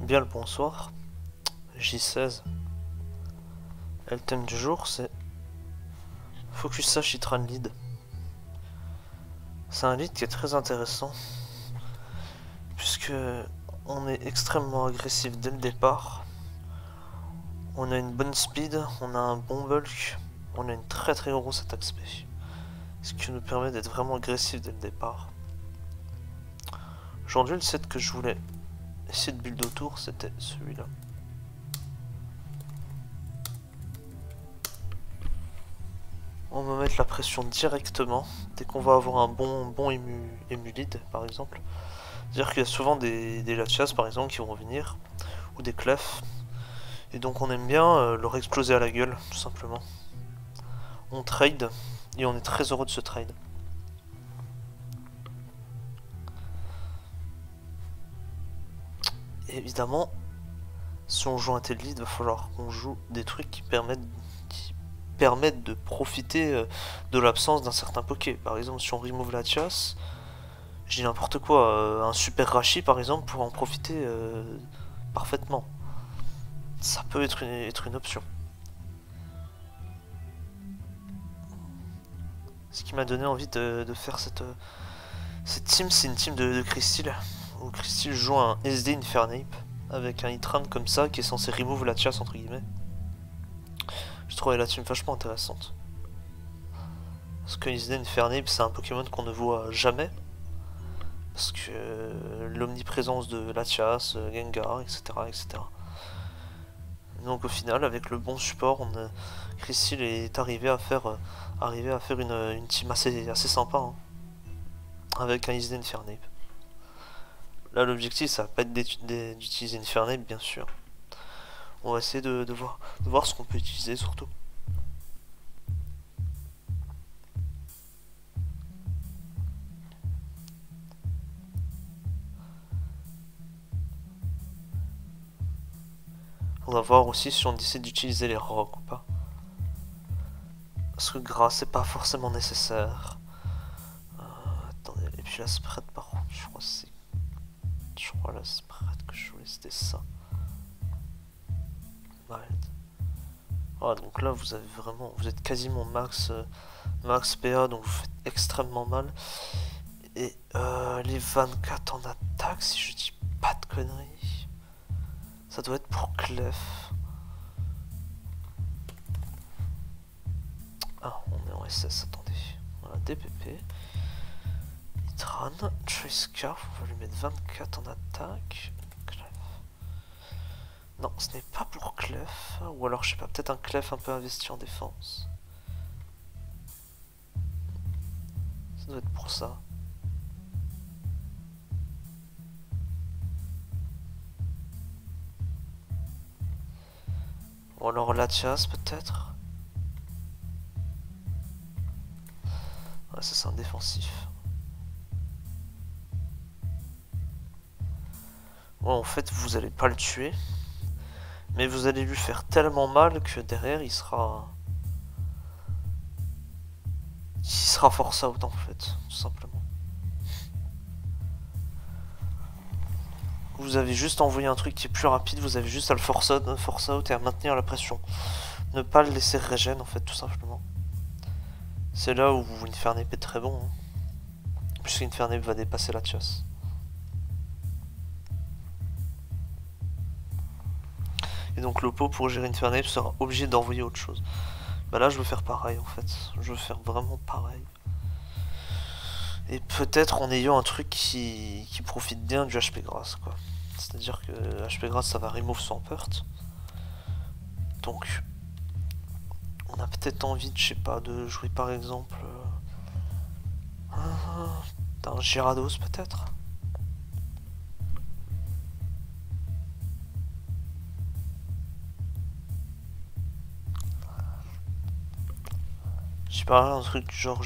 Bien le bonsoir. J16. Et le thème du jour c'est Focus H Itran Lead. C'est un lead qui est très intéressant puisque on est extrêmement agressif dès le départ. On a une bonne speed, on a un bon bulk, on a une très grosse attaque spé. Ce qui nous permet d'être vraiment agressif dès le départ. Aujourd'hui le set que je voulais essayer de build autour c'était celui-là. On va mettre la pression directement dès qu'on va avoir un bon ému lead par exemple. C'est-à-dire qu'il y a souvent des Latias par exemple qui vont venir, ou des Clefs, et donc on aime bien leur exploser à la gueule, tout simplement. On trade, et on est très heureux de ce trade. Et évidemment, si on joue un tel lead, il va falloir qu'on joue des trucs qui permettent de profiter de l'absence d'un certain poké. Par exemple, si on remove Latias, je dis n'importe quoi, un super Rashi par exemple pourrait en profiter parfaitement. Ça peut être une option. Ce qui m'a donné envie de faire cette team, c'est une team de Crystal, où Crystal joue un SD Infernape, avec un Hitran comme ça, qui est censé remove la chasse entre guillemets. Je trouvais la team vachement intéressante. Parce que SD Infernape, c'est un Pokémon qu'on ne voit jamais. Parce que l'omniprésence de Latias, Gengar, etc., etc. Donc au final, avec le bon support, Crystal est arrivé à faire une team assez sympa, hein, avec un SD Infernape. Là, l'objectif, ça va pas être d'utiliser Infernape, bien sûr. On va essayer de voir ce qu'on peut utiliser, surtout. On va voir aussi si on décide d'utiliser les rocs ou pas. Parce que gras, c'est pas forcément nécessaire. Attendez, et puis la spread, par contre, je crois la spread que je voulais, c'était ça. Ah, donc là, vous êtes quasiment max PA, donc vous faites extrêmement mal. Et les 24 en attaque, si je dis pas de conneries, ça doit être pour Clef. Ah, on est en SS, attendez. Voilà, DPP. Itran, Triscarf, on va lui mettre 24 en attaque. Clef. Non, ce n'est pas pour Clef. Ou alors, je sais pas, peut-être un Clef un peu investi en défense. Ça doit être pour ça. Ou alors Latias, peut-être. Ouais, ça c'est un défensif. Ouais, en fait, vous allez pas le tuer. Mais vous allez lui faire tellement mal que derrière, il sera force out en fait, tout simplement. Vous avez juste envoyé un truc qui est plus rapide, vous avez juste à le force out et à maintenir la pression. Ne pas le laisser régène en fait, tout simplement. C'est là où Infernape est très bon. Hein. Puisque Infernape va dépasser la chasse. Et donc l'oppo pour gérer Infernape sera obligé d'envoyer autre chose. Bah là je veux faire pareil en fait. Je veux faire vraiment pareil. Et peut-être en ayant un truc qui profite bien du HP grasse quoi. C'est-à-dire que HP grasse ça va remove sans hurt. Donc on a peut-être envie de, je sais pas, de jouer par exemple d'un Gyarados peut-être. Je sais pas, un truc genre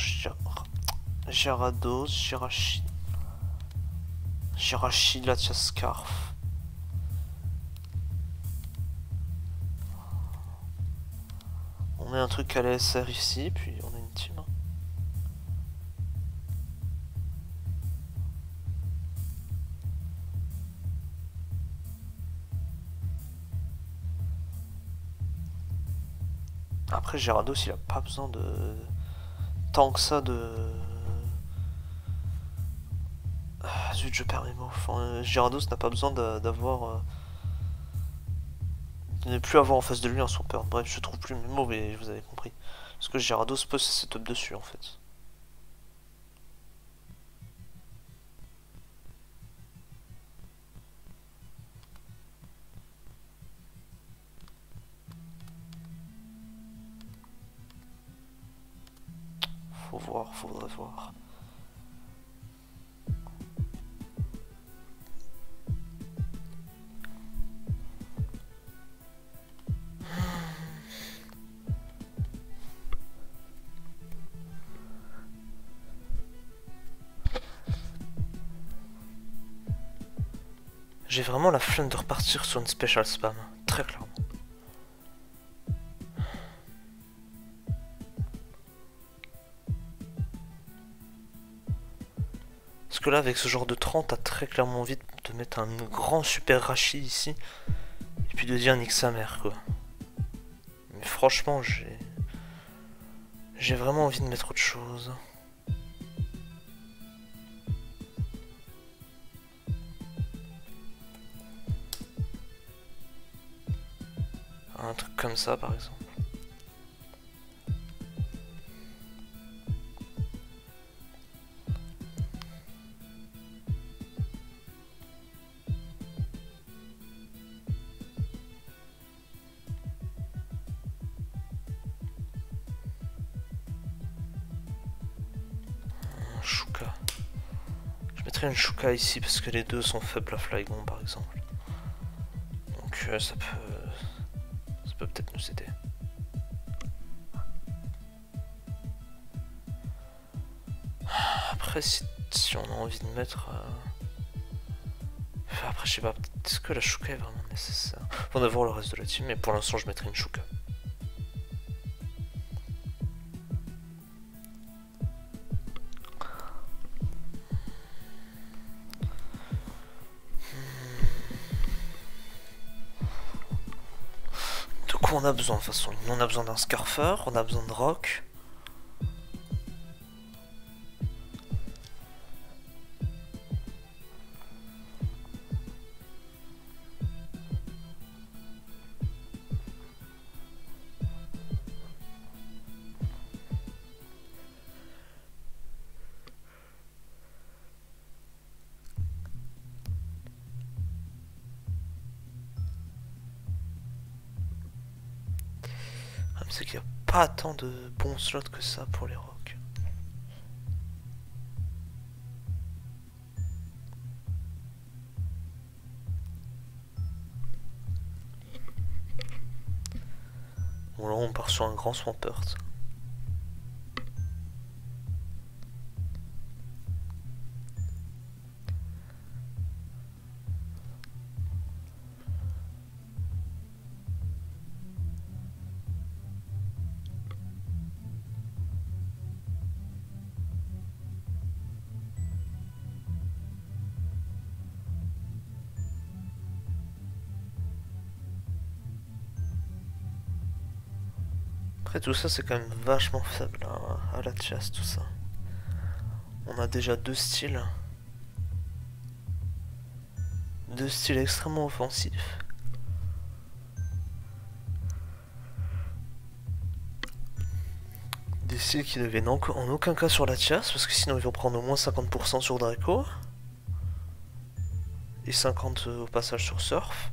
Gyarados, Jirachi, Latias Scarf. On met un truc à la SR ici, puis on a une team. Après, Gyarados, il a pas besoin de... tant que ça de... Ah, zut, je perds mes mots. Enfin, Gyarados n'a pas besoin d'avoir... de ne plus avoir en face de lui un Swampert. Bref, je trouve plus mes mots, mais vous avez compris. Parce que Gyarados pose ses setups dessus, en fait. Faut voir, faudrait voir. J'ai vraiment la flemme de repartir sur une special spam, très clairement. Parce que là, avec ce genre de 30, t'as très clairement envie de mettre un grand super Rashi ici, et puis de dire nique sa mère, quoi. Mais franchement, j'ai vraiment envie de mettre autre chose. Un truc comme ça, par exemple. Un Shuka. Je mettrais une Shuka ici parce que les deux sont faibles à Flygon, par exemple. Donc ça peut peut-être nous aider. Après, si on a envie de mettre... Après, je sais pas, est-ce que la Shuka est vraiment nécessaire? On va voir le reste de la team, mais pour l'instant, je mettrai une Shuka. De quoi on a besoin de toute façon? On a besoin d'un Scarfer, on a besoin de Rock. C'est qu'il n'y a pas tant de bons slots que ça pour les rocks. Bon là on part sur un grand Swampert. Après tout ça c'est quand même vachement faible hein, à la chasse tout ça. On a déjà deux styles. Deux styles extrêmement offensifs. Des styles qui ne viennent en aucun cas sur la chasse parce que sinon ils vont prendre au moins 50% sur Draco. Et 50 au passage sur Surf.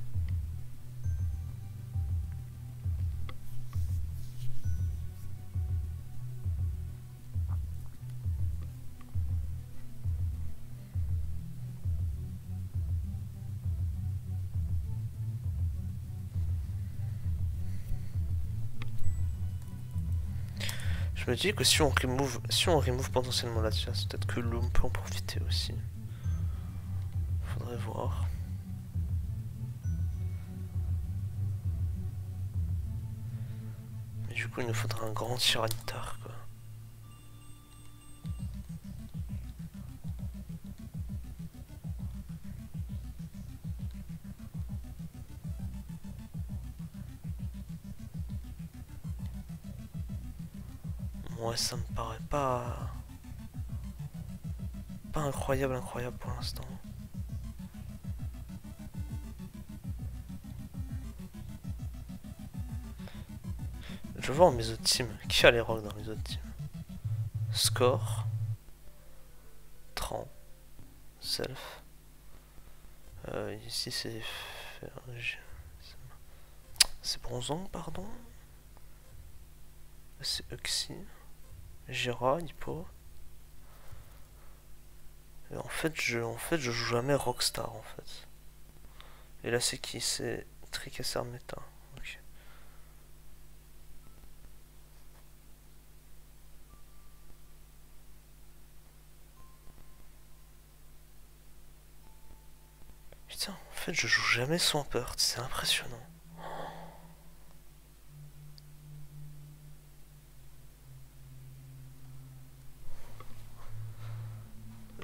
Je me dis que si on remove potentiellement la chasse, peut-être que Loom peut en profiter aussi. Faudrait voir. Mais du coup, il nous faudra un grand Tyranitar, quoi. Ouais, ça me paraît pas incroyable pour l'instant. Je vais voir mes autres teams. Qui a les rocks dans les autres teams? Score, Tran, Self. Ici c'est Bronzong, pardon. C'est Uxie, Gira, Hippo. Et en fait je joue jamais Rockstar en fait. Et là c'est qui? C'est Trick et Sermeta. Ok. Putain, en fait je joue jamais Swampert, c'est impressionnant.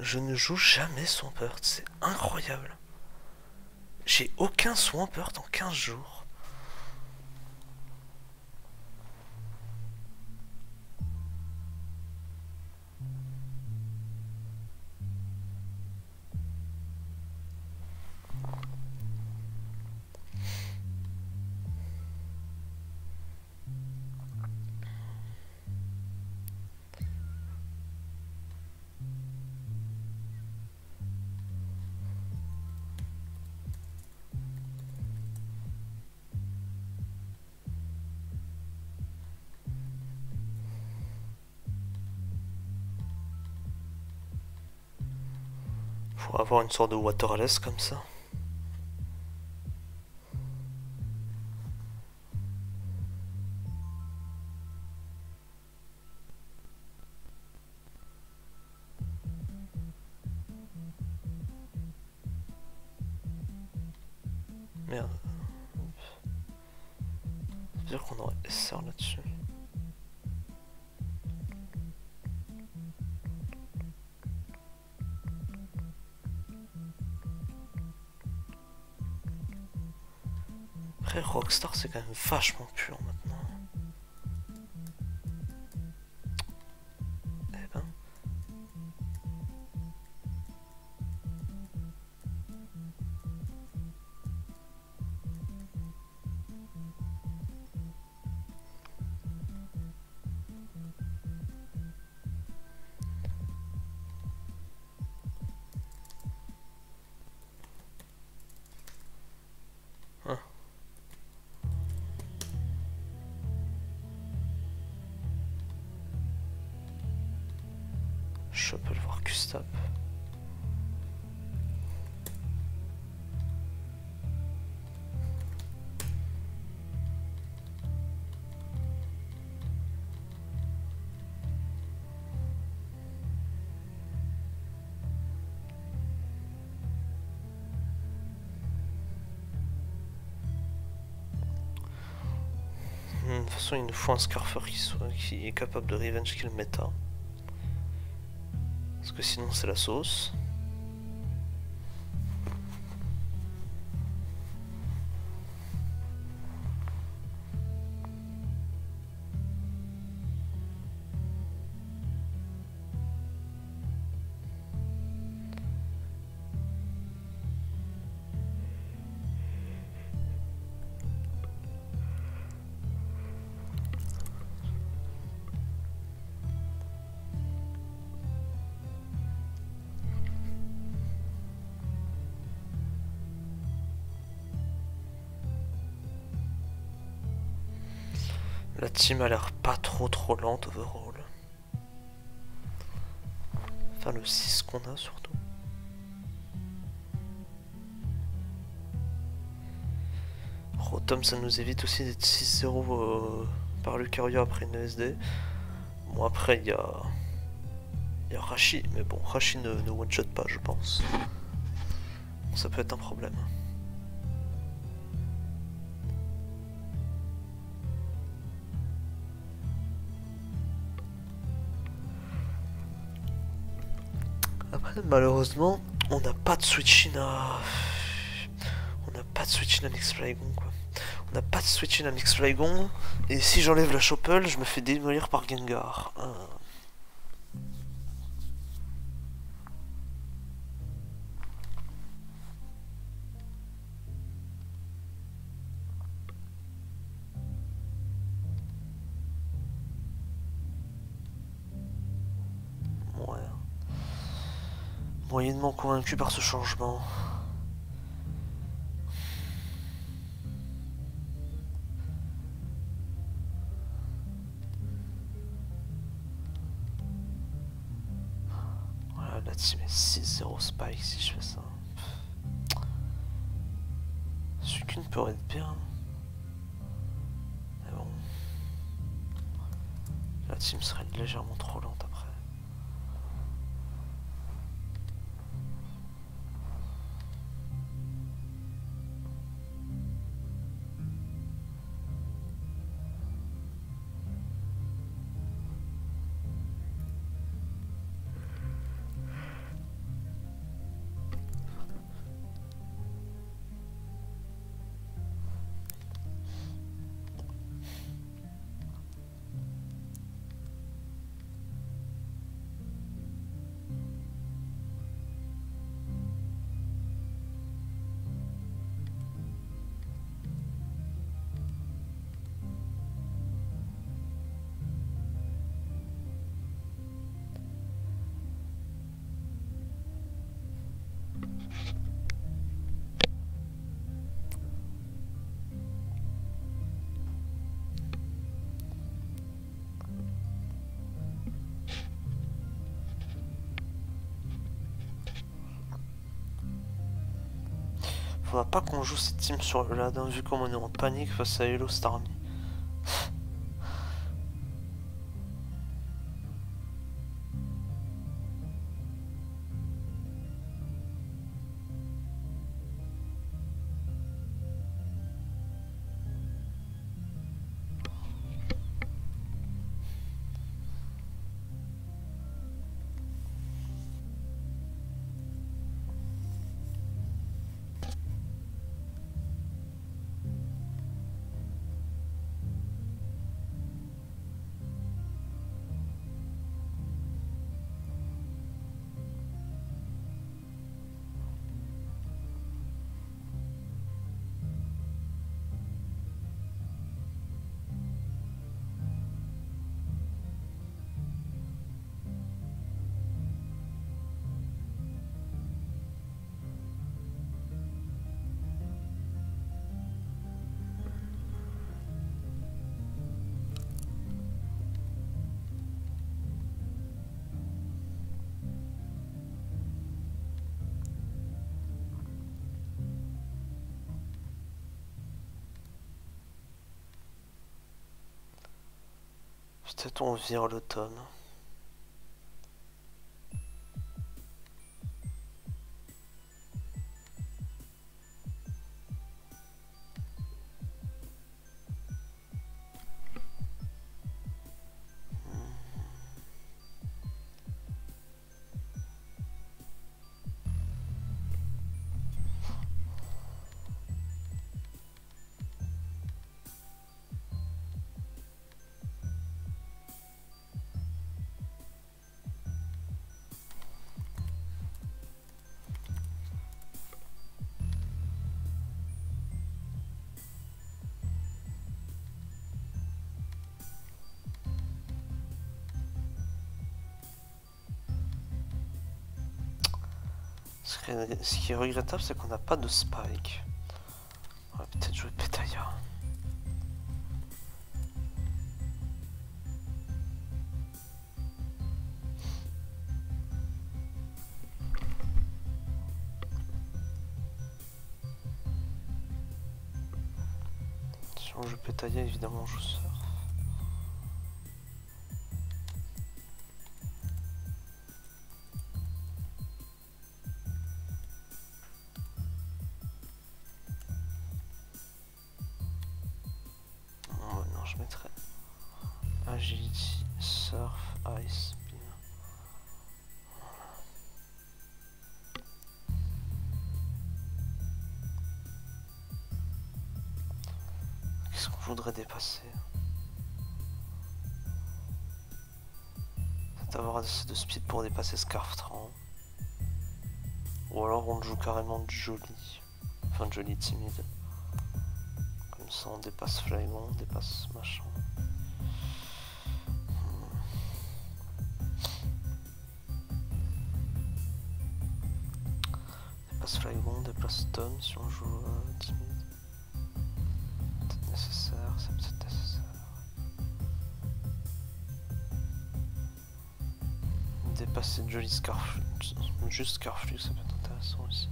Je ne joue jamais Swampert, c'est incroyable. J'ai aucun Swampert en 15 jours. Pour avoir une sorte de waterless comme ça. Merde. Ça veut dire qu'on aurait SR là-dessus. Après Rockstar c'est quand même vachement pur maintenant. Eh ben. Hein. Je peux le voir Gustave. De toute façon, il nous faut un Scarfer qui est capable de revenge kill méta. Parce que sinon, c'est la sauce. La team a l'air pas trop lente overall. Enfin le 6 qu'on a surtout. Rotom ça nous évite aussi d'être 6-0 par Lucario après une ESD. Bon après il y a Rashi, mais bon Rashi ne one shot pas je pense. Bon, ça peut être un problème. Après malheureusement on n'a pas de switch in à... On n'a pas de switch in à X-Flygon quoi. On n'a pas de switch in à Mix Flygon. Et si j'enlève la Chople, je me fais démolir par Gengar. Ouais. Moyennement convaincu par ce changement. Voilà, la team est 6-0 Spike si je fais ça. Suicune peut être bien. Mais bon. La team serait légèrement trop lente après. Faudra pas qu'on joue cette team sur le ladin vu comme on est en panique face à Hello Starmie. Peut-être on vire l'automne. Ce qui est regrettable, c'est qu'on n'a pas de Spike. On va peut-être jouer Petaya. Si on joue Petaya, évidemment on joue Surf. Non, je mettrais Agility, Surf, Ice, Spin. Qu'est-ce qu'on voudrait dépasser? C'est avoir assez de speed pour dépasser Scarftran. Ou alors on le joue carrément joli. Enfin joli timide. Comme ça on dépasse Flygon, on dépasse machin. On dépasse Flygon, on dépasse Tom si on joue timide. Peut-être nécessaire, c'est peut-être nécessaire. Dépasser Jolly Scarflux, juste Scarflux, ça peut être intéressant aussi.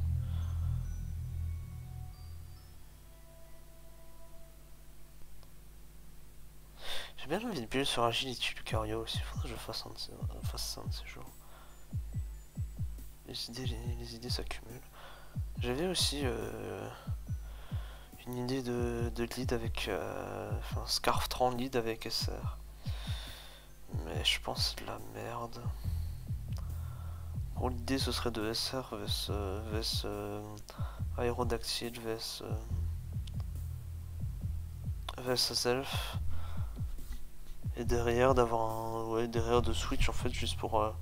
J'ai bien envie de build sur Agility Lucario aussi, il faudrait que je fasse un de ces jours. Les idées s'accumulent. J'avais aussi une idée de lead avec... enfin, Scarftran lead avec SR. Mais je pense que c'est de la merde. Bon, l'idée ce serait de SR vs Aerodactyl vs Self. Et derrière d'avoir un... Ouais, derrière de switch en fait juste pour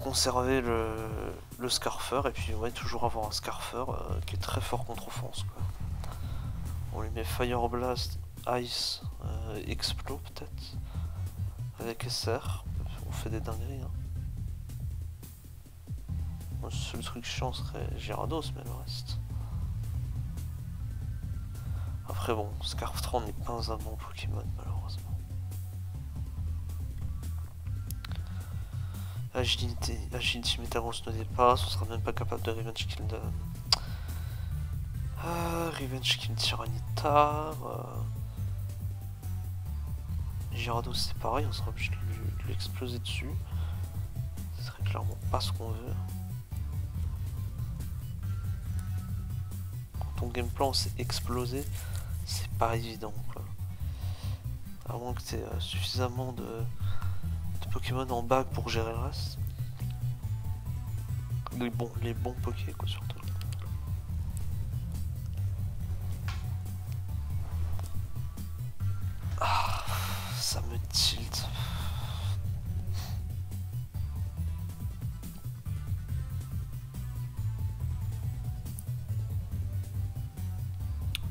conserver le Scarfer et puis ouais toujours avoir un Scarfer qui est très fort contre offense quoi. On lui met Fire Blast, Ice, Explo peut-être avec SR, on fait des dingueries hein. Le seul truc chiant serait Gyarados mais le reste. Après bon, Scarftran n'est pas un bon Pokémon malheureusement. Agility Metagross ne dépasse, on sera même pas capable de Revenge Kill de... Revenge Kill Tyranitar. Gyarados c'est pareil, on sera obligé de l'exploser dessus. Ce serait clairement pas ce qu'on veut. Quand ton game plan s'est explosé, c'est pas évident quoi. À moins que tu aies suffisamment de Pokémon en bac pour gérer le reste. Les bons Poké quoi surtout. Ah, ça me tilt.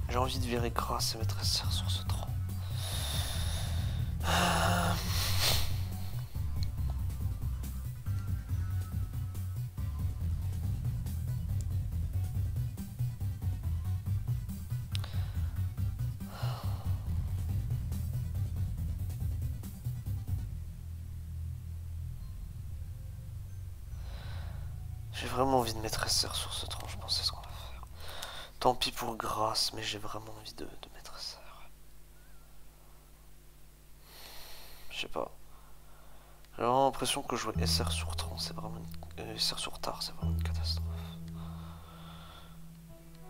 J'ai envie de virer Grass et mettre SR sur ce tronc. J'ai vraiment envie de mettre SR sur ce tronc, je pense que c'est ce qu'on va faire. Tant pis pour Grass, mais j'ai vraiment envie de mettre SR. Je sais pas. J'ai vraiment l'impression que jouer SR sur Tron, c'est vraiment SR sur Tar, c'est vraiment une catastrophe.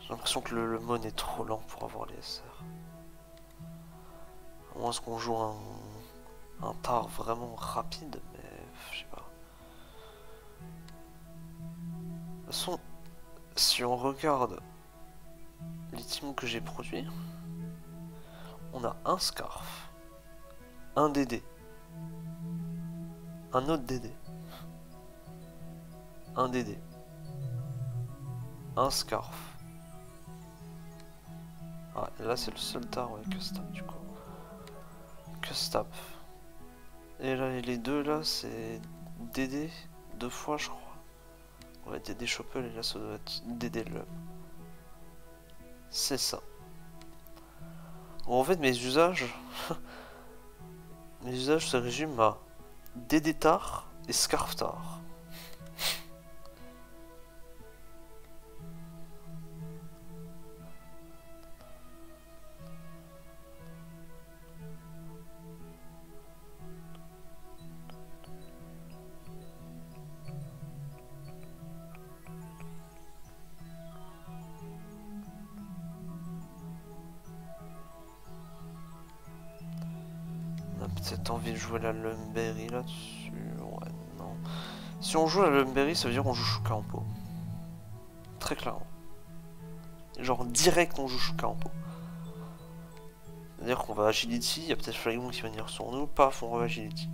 J'ai l'impression que le mon est trop lent pour avoir les SR. À moins qu'on joue un Tar vraiment rapide, mais je sais pas. De toute façon, si on regarde les teams que j'ai produits, on a un Scarf, un DD, un autre DD, un DD, un Scarf. Ah, là c'est le seul Tar ouais, Custap du coup. Custap. Et là les deux là c'est DD deux fois je crois. Ouais, DD Chopel et là ça doit être DD Love. C'est ça. Bon, en fait mes usages se résument à DD Tar et Scarf Tar. Peut-être envie de jouer la Lumberry là-dessus. Ouais, non. Si on joue la Lumberry, ça veut dire qu'on joue Chouka en pot. Très clairement. Genre direct on joue Shuka en pot. C'est-à-dire qu'on va agility, il y a peut-être Flygon qui va venir sur nous, paf, on va agility.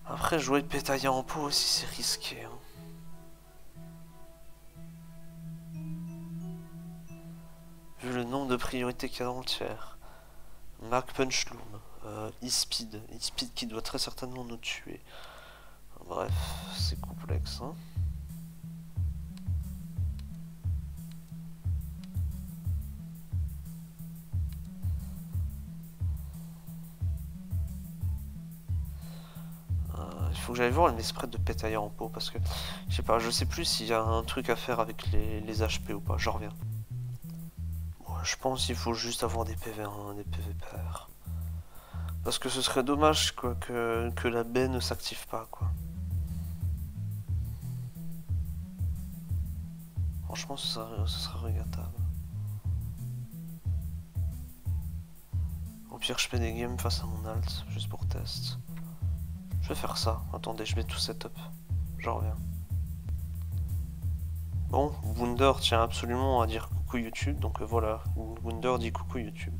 Après jouer Pétailla en pot aussi c'est risqué. Hein. Vu le nombre de priorités qu'il y a dans le tiers. Mark Punchloom, E-Speed qui doit très certainement nous tuer. Bref, c'est complexe. Hein. Il faut que j'aille voir les spreads de Pétailla en pot parce que je sais pas, je sais plus s'il y a un truc à faire avec les HP ou pas, je reviens. Bon, je pense qu'il faut juste avoir des PV1, des PV pairs. Parce que ce serait dommage quoi, que la baie ne s'active pas quoi. Franchement ce serait regrettable. Au pire je fais des games face à mon alt, juste pour test. Je vais faire ça, attendez je mets tout setup. J'en reviens. Bon, Wunder tient absolument à dire coucou YouTube, donc voilà, Wunder dit coucou YouTube.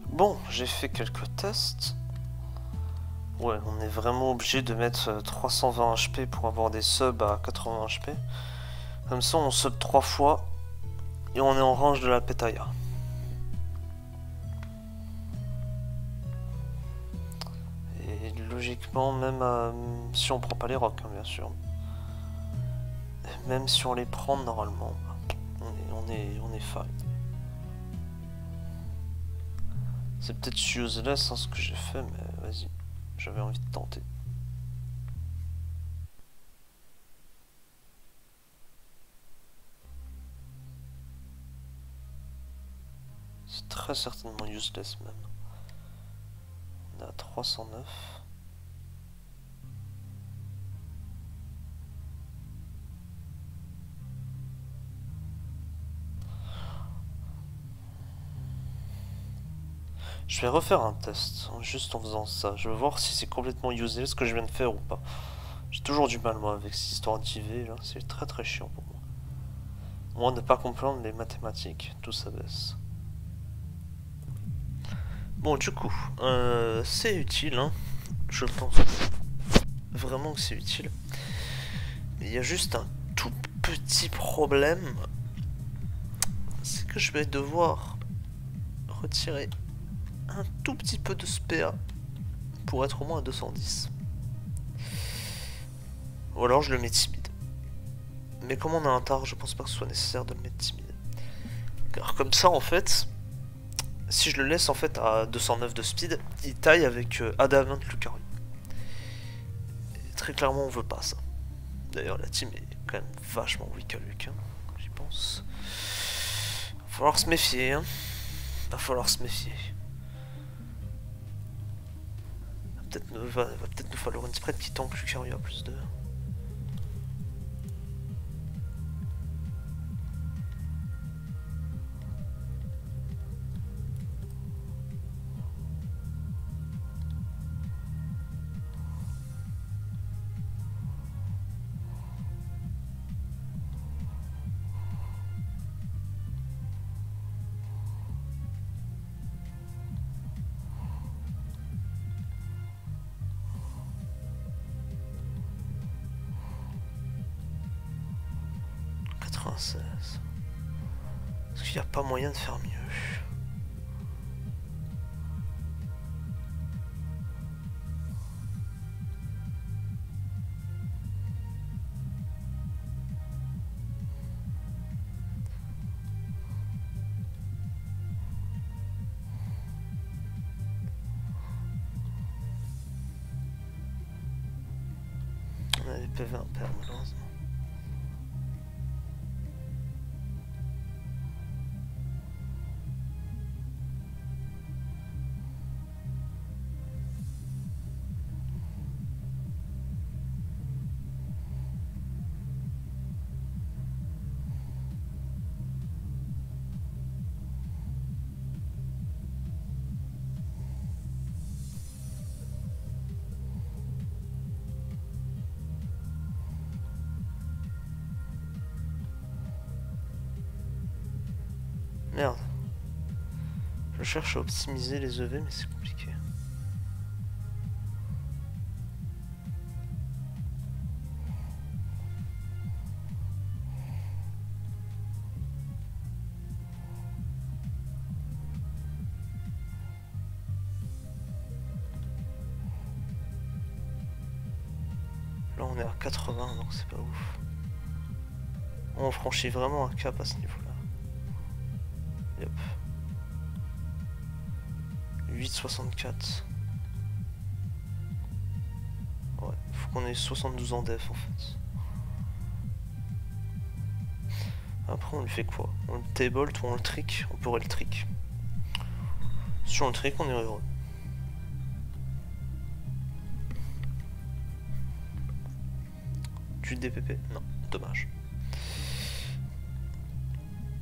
Bon, j'ai fait quelques tests. Ouais, on est vraiment obligé de mettre 320 HP pour avoir des subs à 80 HP. Comme ça, on sub 3 fois et on est en range de la Pétailla. Et logiquement, même si on prend pas les rocks, hein, bien sûr. Même si on les prend normalement, on est fine. C'est peut-être useless hein, ce que j'ai fait, mais vas-y, j'avais envie de tenter. C'est très certainement useless même. On est à 309. Je vais refaire un test, juste en faisant ça. Je vais voir si c'est complètement useless ce que je viens de faire ou pas. J'ai toujours du mal moi avec cette histoire d'IV là, c'est très très chiant pour moi. Moi ne pas comprendre les mathématiques, tout ça baisse. Bon du coup, c'est utile hein, je pense vraiment que c'est utile. Mais il y a juste un tout petit problème, c'est que je vais devoir retirer un tout petit peu de SPA pour être au moins à 210. Ou alors je le mets timide. Mais comme on a un tard, je pense pas que ce soit nécessaire de le mettre timide. Car comme ça en fait, si je le laisse en fait à 209 de speed, il taille avec Adamant Lucario. Et très clairement on veut pas ça. D'ailleurs la team est quand même vachement weak à Luc, hein, j'y pense. Va falloir se méfier, hein. Va falloir se méfier. Va peut-être nous falloir une spread qui tank Lucario à plus de... Est-ce qu'il n'y a pas moyen de faire mieux? On a des PV impairs malheureusement. Merde. Je cherche à optimiser les EV, mais c'est compliqué. Là on est à 80, donc c'est pas ouf. On franchit vraiment un cap à ce niveau-là. Yep. 8,64. Ouais, faut qu'on ait 72 en def en fait. Après on lui fait quoi? On le table ou on le trick? On pourrait le trick. Si on le trick, on est heureux. Du DPP? Non, dommage.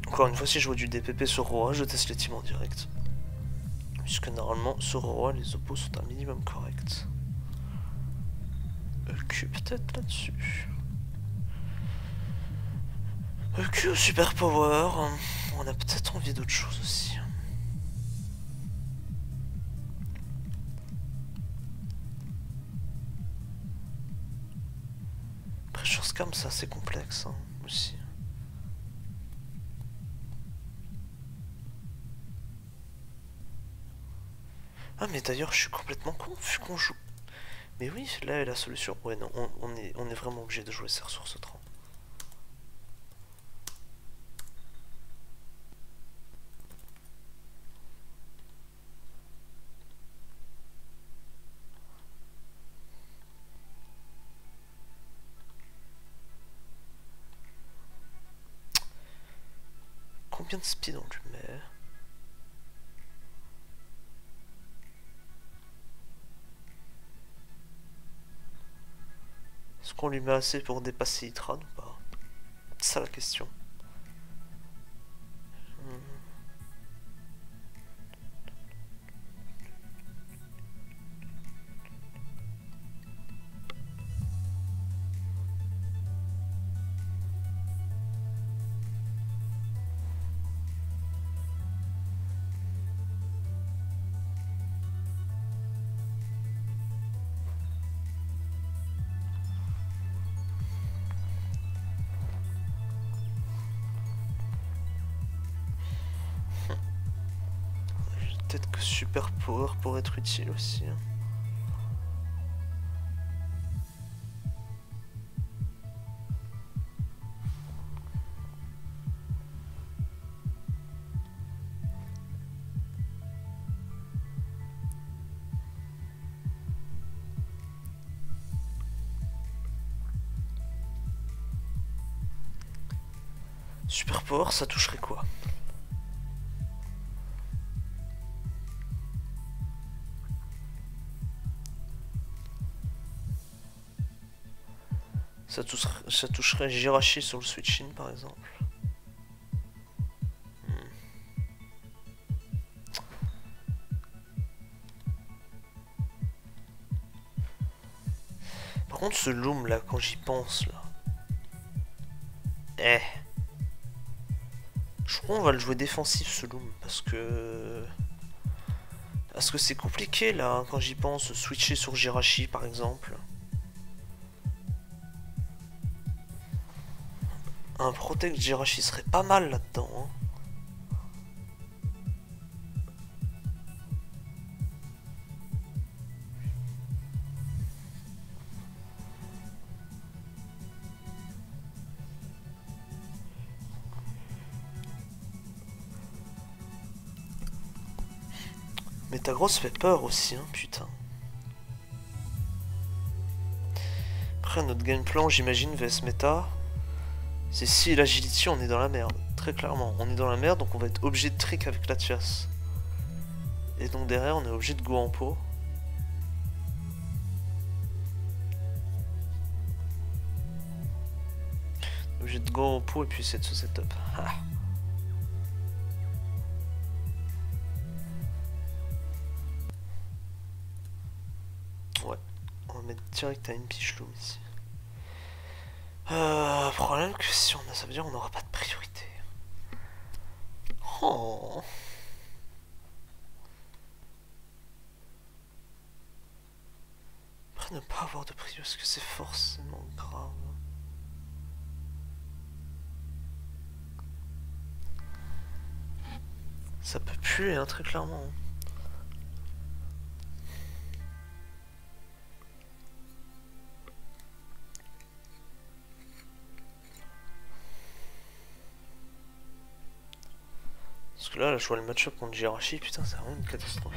Encore une fois, si je vois du DPP sur Roi, je teste les teams en direct. Puisque normalement, sur Roi, les oppos sont un minimum correct. EQ peut-être là-dessus. EQ super power. On a peut-être envie d'autre chose aussi. Pressure scam, c'est assez complexe hein, aussi. Ah mais d'ailleurs je suis complètement con vu qu'on joue. Mais oui, là est la solution. Ouais non, on est vraiment obligé de jouer ces ressources au 30. Combien de speed on lui met? Est-ce qu'on lui met assez pour dépasser Itran ou pas? C'est ça la question. Peut-être que super power pourrait être utile aussi. Super power, ça toucherait quoi? Ça toucherait Jirachi sur le switch-in par exemple. Par contre ce loom là, quand j'y pense là. Je crois qu'on va le jouer défensif ce loom parce que... Parce que c'est compliqué là, hein, quand j'y pense, switcher sur Jirachi par exemple. Un protect Jirachi serait pas mal là-dedans. Hein. Mais ta grosse fait peur aussi, hein, putain. Après, notre game plan, j'imagine, VS Meta, c'est si l'agility, on est dans la merde. Très clairement, on est dans la merde, donc on va être obligé de trick avec la chasse. Et donc derrière, on est obligé de go en pot. Obligé de go en pot et puis essayer de se setup. Ah. Ouais, on va mettre direct à une pichloum ici. Problème que si on a, ça veut dire on n'aura pas de priorité. Oh. Après ne pas avoir de prix, est-ce que c'est forcément grave? Ça peut puer, hein, très clairement. Parce que là, je vois le match-up contre Jirachi, putain, c'est vraiment une catastrophe.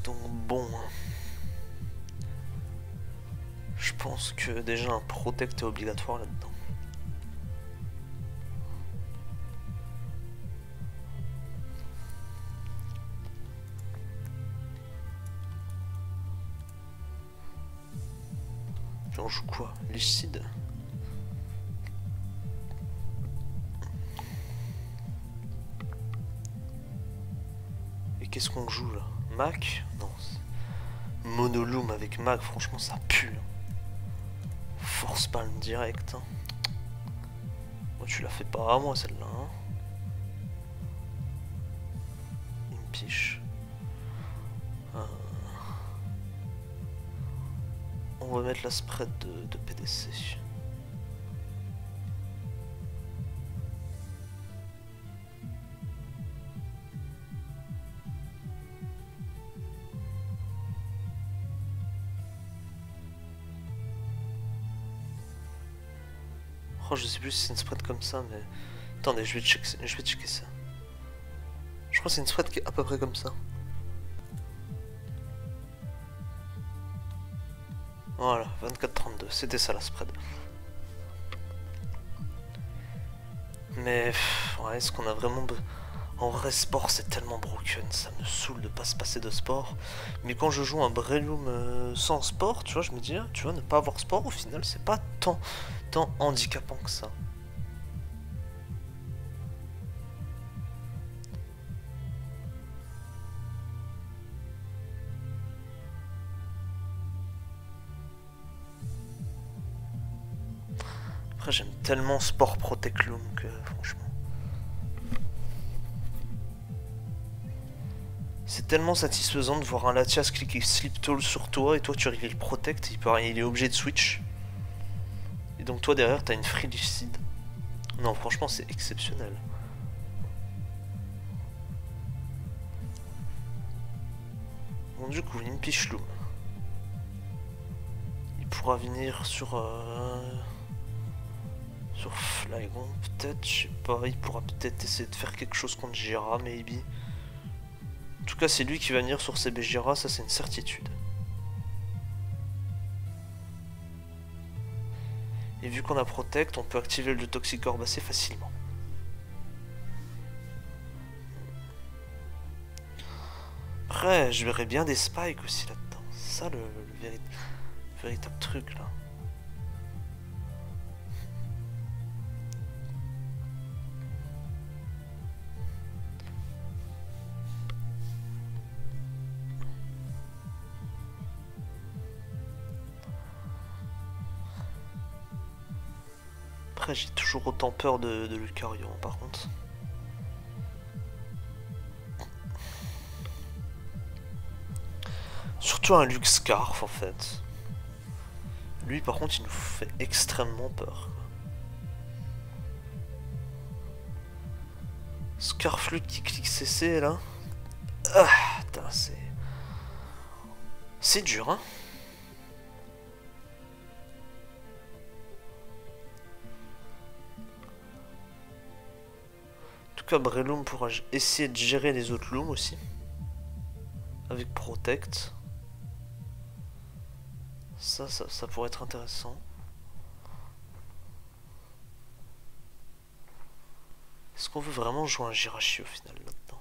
Donc bon, je pense que déjà un protect est obligatoire là-dedans. Puis on joue quoi? Licide. Et qu'est-ce qu'on joue là? Mac? Non. Monoloom avec Mac, franchement ça pue. Force palm direct. Hein. Moi, tu la fais pas à moi celle-là. Hein. Impish. On va mettre la spread de PDC. Oh, je sais plus si c'est une spread comme ça, mais... Attendez, je vais checker ça. Je crois que c'est une spread qui est à peu près comme ça. Voilà, 24-32, c'était ça la spread. Mais... ouais, est-ce qu'on a vraiment... En vrai, sport, c'est tellement broken, ça me saoule de pas se passer de sport. Mais quand je joue un Breloom sans sport, tu vois, je me dis, tu vois, ne pas avoir sport, au final, c'est pas tant handicapant que ça. Après, j'aime tellement Sport Protect Loom que, franchement... C'est tellement satisfaisant de voir un Latias cliquer Sleep Toll sur toi et toi tu règles le Protect, il est obligé de switch. Et donc toi derrière t'as une free lucide. Non, franchement c'est exceptionnel. Bon, du coup, Impish Loom. Il pourra venir sur Flygon, peut-être, je sais pas. Il pourra peut-être essayer de faire quelque chose contre Jira, maybe. En tout cas, c'est lui qui va venir sur CB Jira, ça c'est une certitude. Et vu qu'on a Protect, on peut activer le Toxic Orb assez facilement. Après, je verrais bien des spikes aussi là-dedans. C'est ça le véritable truc là. Après, j'ai toujours autant peur de Lucario par contre. Surtout un Luxcarf en fait. Lui par contre il nous fait extrêmement peur. Scarflute qui clique CC là. Ah, putain, c'est dur hein. En tout cas Breloom pourra essayer de gérer les autres looms aussi. Avec Protect. Ça pourrait être intéressant. Est-ce qu'on veut vraiment jouer un Jirachi au final là-dedans?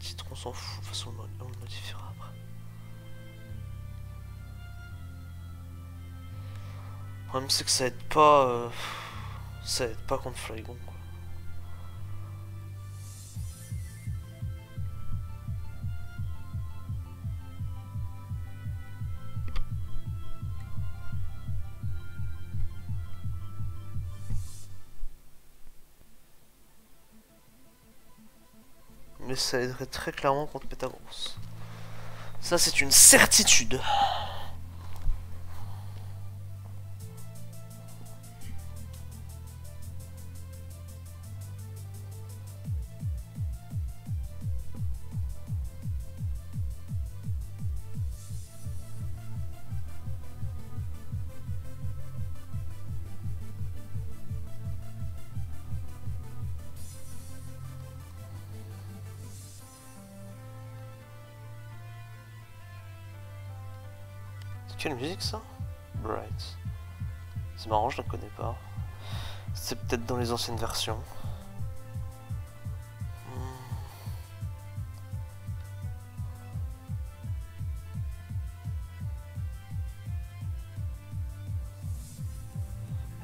titre, on s'en fout, de toute façon on le modifiera après. Le problème c'est que ça aide pas... ça aide pas contre Flygon quoi. Mais ça aiderait très clairement contre Metagross. Ça c'est une certitude. Quelle musique ça? Bright. C'est marrant, je la connais pas. C'est peut-être dans les anciennes versions.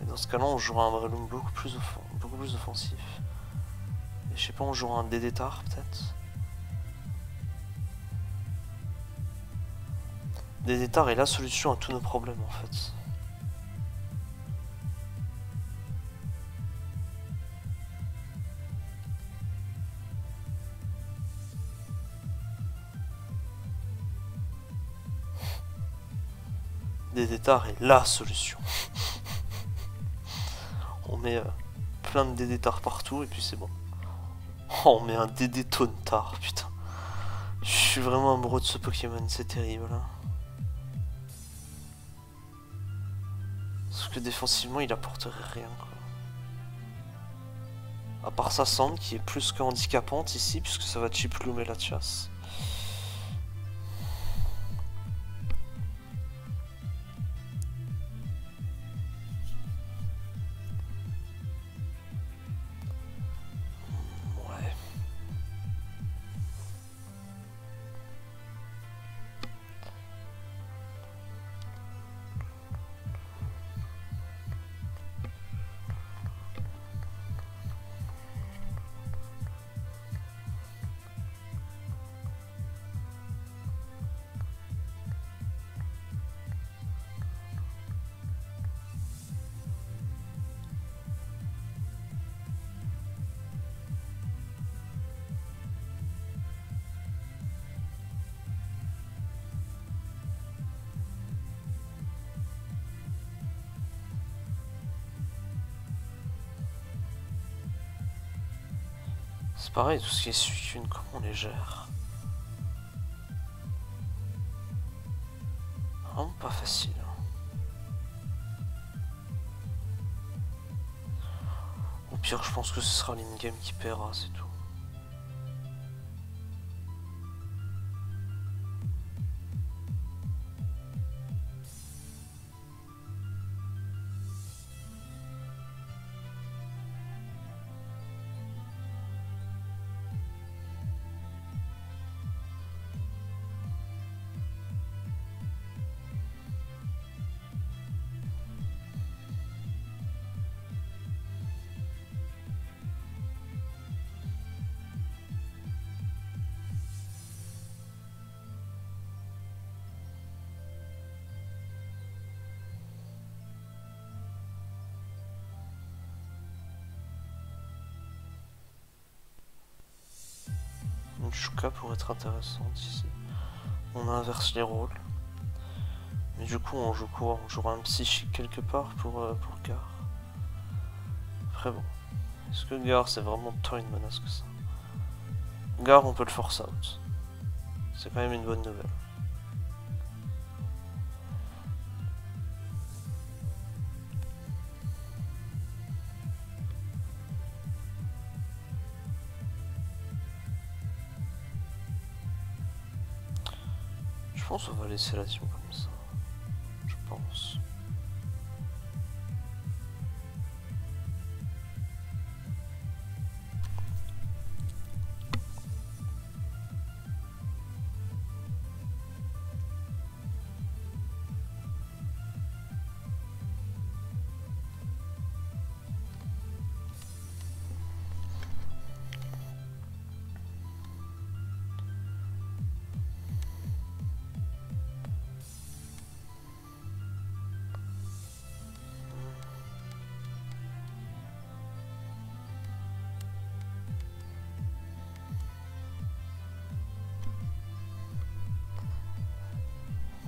Et dans ce cas-là, on jouera un Breloom beaucoup plus offensif. Et je sais pas, on jouera un Dédétar peut-être. Dédétar est la solution à tous nos problèmes en fait. Dédétar est la solution. On met plein de Dédétar partout et puis c'est bon. Oh, on met un Dédétontar, putain. Je suis vraiment amoureux de ce Pokémon, c'est terrible. Hein. Sauf que défensivement, il apporterait rien, quoi. À part sa cendre qui est plus que handicapante ici, puisque ça va chiploumer la chasse. C'est pareil, tout ce qui est Suicune, comment on les gère? Vraiment pas facile. Au pire, je pense que ce sera l'in-game qui paiera, c'est tout. Une Shuka pourrait être intéressante ici. On inverse les rôles. Mais du coup, on joue quoi? On jouera un psychique quelque part pour Gar. Après bon. Est-ce que Gar c'est vraiment tant une menace que ça? Gar on peut le force out. C'est quand même une bonne nouvelle. Je pense qu'on va laisser la team comme ça. Je pense.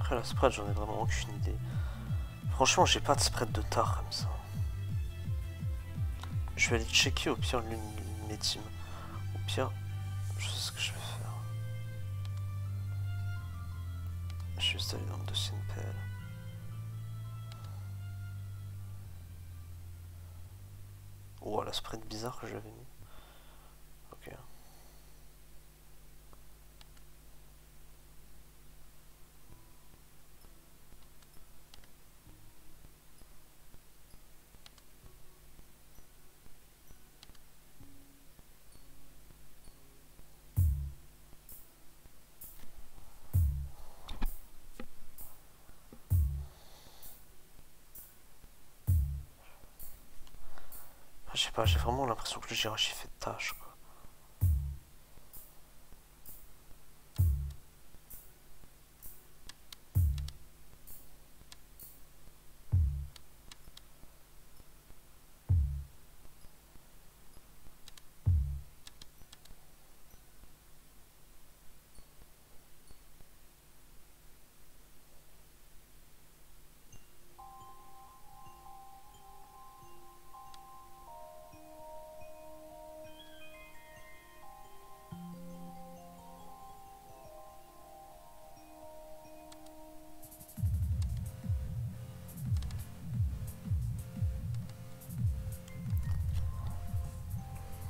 Après la spread, j'en ai vraiment aucune idée. Franchement, j'ai pas de spread de tard comme ça. Je vais aller checker au pire l'une de mes teams. Au pire, je sais ce que je vais faire. Je vais juste aller dans le dossier NPL. Oh, la spread bizarre que j'avais mis. Ok. Je sais pas, j'ai vraiment l'impression que le Jirachi fait de tâches, quoi.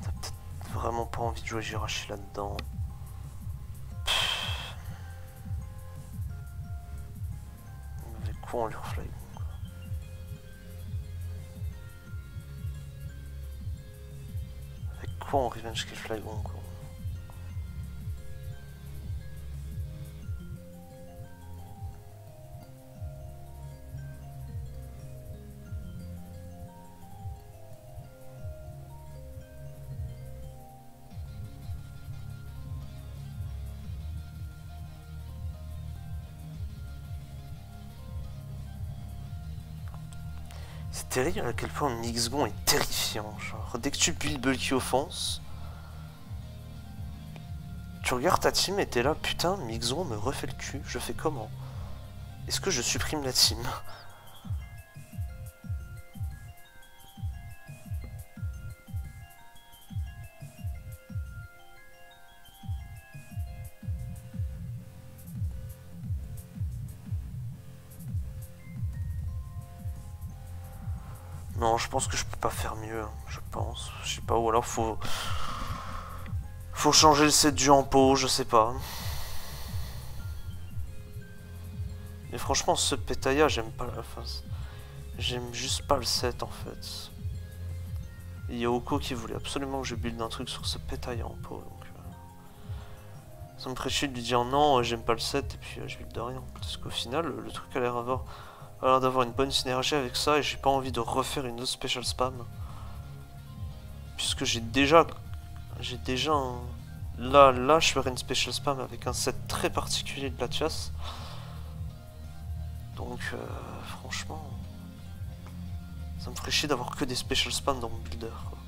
T'as peut-être vraiment pas envie de jouer Jirachi là-dedans. Avec quoi on lui refly? Avec quoi on revenge kill Flygon, quoi? C'est terrible à quel point Mixgon est terrifiant. Genre, dès que tu builds Bulky Offense, tu regardes ta team et t'es là, putain, Mixgon me refait le cul, je fais comment? Est-ce que je supprime la team? Non, je pense que je peux pas faire mieux, je pense. Je sais pas, ou alors faut changer le set du Ampo, je sais pas. Mais franchement, ce Pétaya, j'aime pas la face. J'aime juste pas le set en fait. Il y a Oko qui voulait absolument que je build un truc sur ce Pétaya Ampo, donc ça me ferait chier de lui dire non, j'aime pas le set et puis je build de rien. Parce qu'au final, le truc a l'air d'avoir une bonne synergie avec ça et j'ai pas envie de refaire une autre special spam. Puisque j'ai déjà un... Là, je ferai une special spam avec un set très particulier de la chasse. Donc, franchement, ça me ferait chier d'avoir que des special spams dans mon builder, quoi.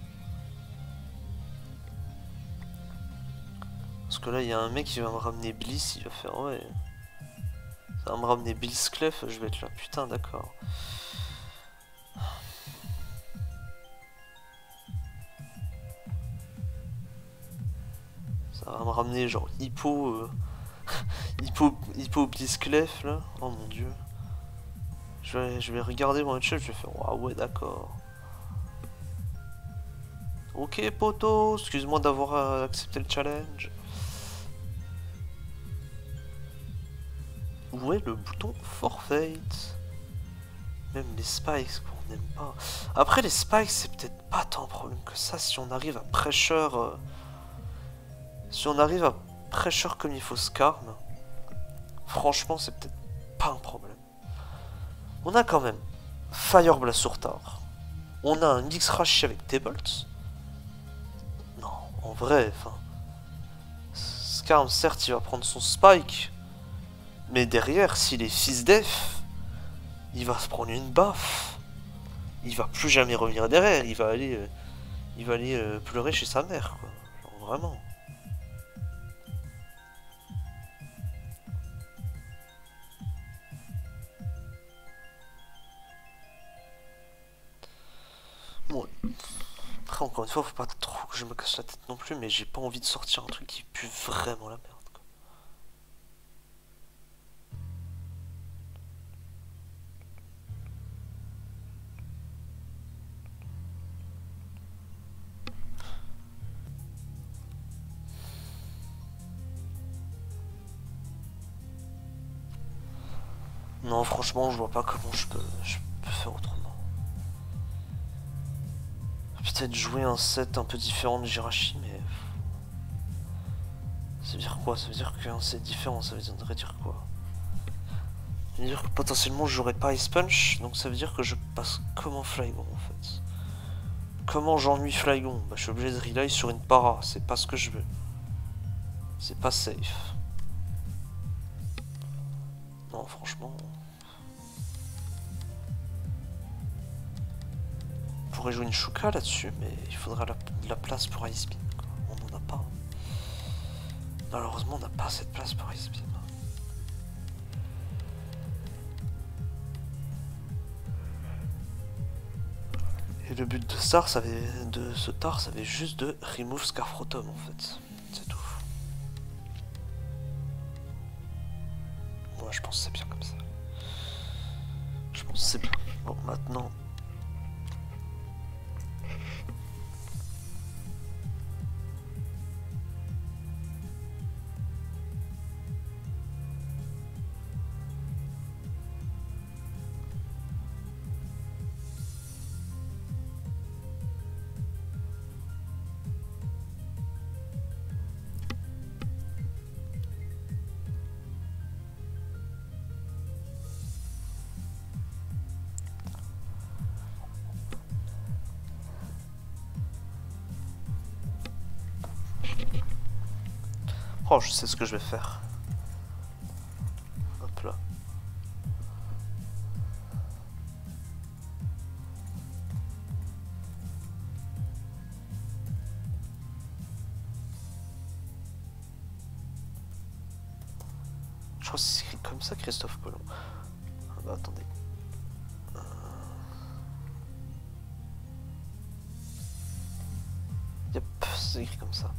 Parce que là, il y a un mec qui va me ramener Bliss, il va faire ouais. Ça va me ramener Bliss Clef, je vais être là, putain, d'accord. Ça va me ramener genre Hippo. Hippo Blitzclef là. Oh mon dieu. Je vais regarder mon chef, je vais faire waouh, ouais, d'accord. Ok, poto, excuse-moi d'avoir accepté le challenge. Où est le bouton forfait? Même les spikes qu'on n'aime pas. Après, les spikes, c'est peut-être pas tant un problème que ça si on arrive à pressure. Si on arrive à pressure comme il faut Skarm. Franchement, c'est peut-être pas un problème. On a quand même Fire Blast sur Tar. On a un X-Rashi avec T-Bolt. Non, en vrai, enfin... Skarm, certes, il va prendre son Spike. Mais derrière, s'il est fils d'Ef, il va se prendre une baffe. Il va plus jamais revenir derrière. Il va aller pleurer chez sa mère, quoi. Genre, vraiment. Après, encore une fois, faut pas trop que je me casse la tête non plus, mais j'ai pas envie de sortir un truc qui pue vraiment la merde. Non, franchement, je vois pas comment je peux faire autrement. Peut-être jouer un set un peu différent de Jirachi, mais... Ça veut dire quoi? Ça veut dire qu'un set différent, ça veut dire quoi? Ça veut dire que potentiellement j'aurais pas Ice Punch, donc ça veut dire que je passe comment Flygon en fait. Comment j'ennuie Flygon? Bah je suis obligé de rely sur une para, c'est pas ce que je veux. C'est pas safe. Non, franchement... On pourrait jouer une Shuka là-dessus, mais il faudra de la place pour Ice Beam. On n'en a pas. Malheureusement, on n'a pas assez de place pour Ice Beam. Et le but de ce tar, ça avait juste de remove Scarfrotum en fait. C'est tout. Moi, je pense que c'est bien comme ça. Je pense que c'est bien. Bon, maintenant... Oh, je sais ce que je vais faire. Hop là. Je crois que c'est écrit comme ça, Christophe Colomb. Ah bah attendez. Yep, c'est écrit comme ça.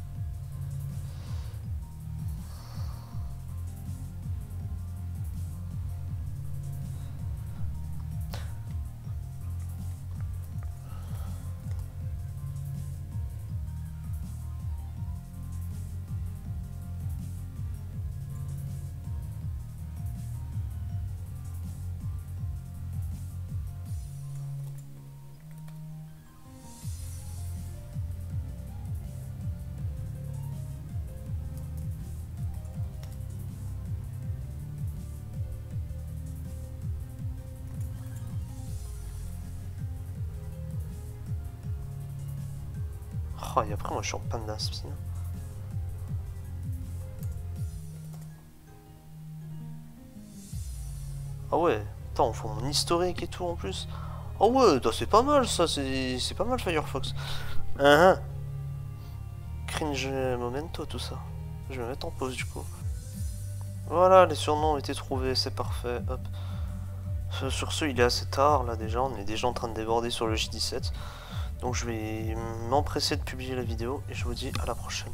Oh, et après, moi, je suis en panne d'inspire. Ah ouais, attends, on fait mon historique et tout en plus. Oh ouais, c'est pas mal ça, c'est pas mal Firefox. Cringe momento, tout ça. Je vais me mettre en pause du coup. Voilà, les surnoms ont été trouvés, c'est parfait. Hop. Sur ce, il est assez tard là déjà, on est déjà en train de déborder sur le J17. Donc je vais m'empresser de publier la vidéo et je vous dis à la prochaine.